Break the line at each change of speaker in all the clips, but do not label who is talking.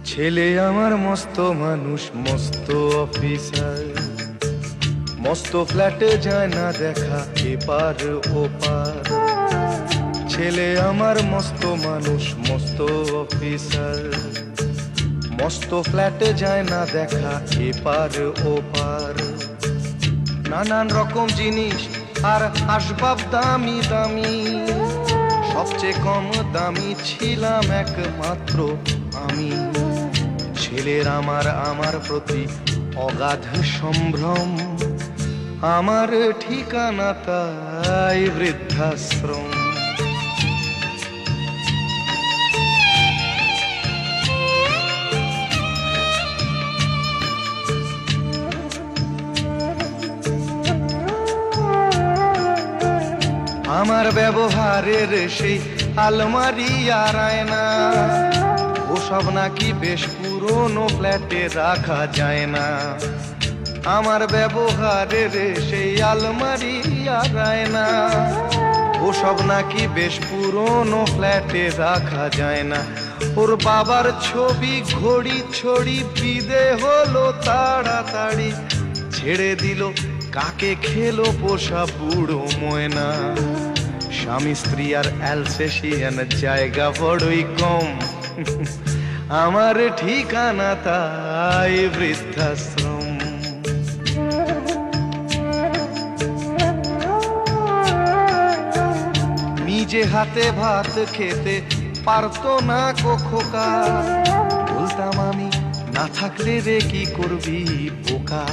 ছেলে আমার মস্ত মানুষ, মস্ত অফিসার, মস্ত ফ্ল্যাটে যায় না দেখা এপার ওপার। ছেলে আমার মস্ত মানুষ, মস্ত অফিসার, মস্ত ফ্ল্যাটে যায় না দেখা এপার ওপার। নানান রকম জিনিস আর আসবাব দামি দামি, সবচেয়ে কম দামি ছিলাম একমাত্র আমি। ছেলের আমার প্রতি অগাধ সম্ভ্রম, আমার ঠিকানা তাই বৃদ্ধাশ্রম। আমার ব্যবহারের সেই আলমারি আর আয়না, ওসব নাকি বেশ পুরনো ফ্ল্যাটে রাখা যায় না। আমার ব্যবহারের সেই আলমারি আর আয়না, ওসব নাকি বেশ পুরনো ফ্ল্যাটে রাখা যায় না। ওর বাবার ছবি ঘড়ি ছড়ি বিদে হলো তাড়াতাড়ি, ছেড়ে দিল কাকে খেলো পোষা বুড়ো ময়না। স্বামী স্ত্রী আর অ্যালসেশিয়ান জায়গা বড়ই কম, আমার ঠিকানা তাই বৃদ্ধাশ্রম। নিজে হাতে ভাত খেতে পারতো না খোকা, বলতাম আমি না থাকলে রে কি করবি বোকা।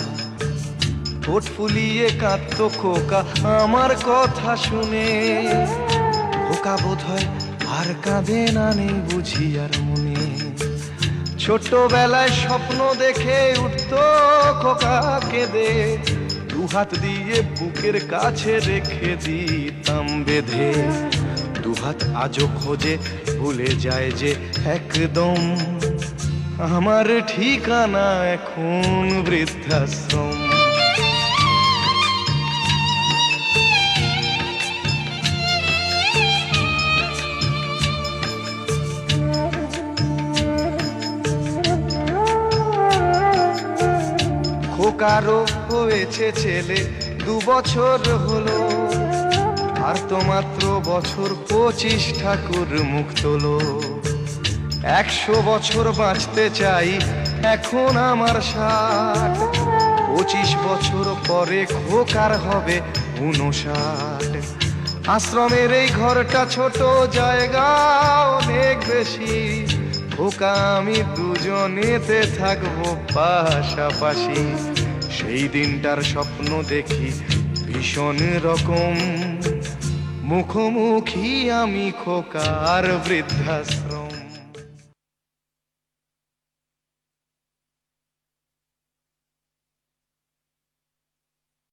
ঠোঁট ফুলিয়ে কাঁদতো খোকা আমার কথা শুনে, খোকা বোধ হয় আর কাঁদে না, নেই বুঝি আর মনে। ছোটবেলায় স্বপ্ন দেখে উঠতো খোকা কেঁদে, দুহাত দিয়ে বুকের কাছে রেখে দিতাম বেঁধে। দুহাত আজও খোঁজে ভুলে যায় যে একদম, আমার ঠিকানা এখন বৃদ্ধাশ্রম। খোকারও হয়েছে ছেলে 2 বছর হলো, আর তো মাত্র বছর 25 ঠাকুর মুখ তোলো। 100 বছর বাঁচতে চাই এখন আমার 60, 25 বছর পরে খোকার হবে 59। আশ্রমের এই ঘরটা ছোট, জায়গা অনেক বেশি, খোকা আমি দুজনেতে থাকবো পাশাপাশি। সেই দিনটার স্বপ্ন দেখি ভীষণ রকম, মুখোমুখি আমি খোকার বৃদ্ধাশ্রম।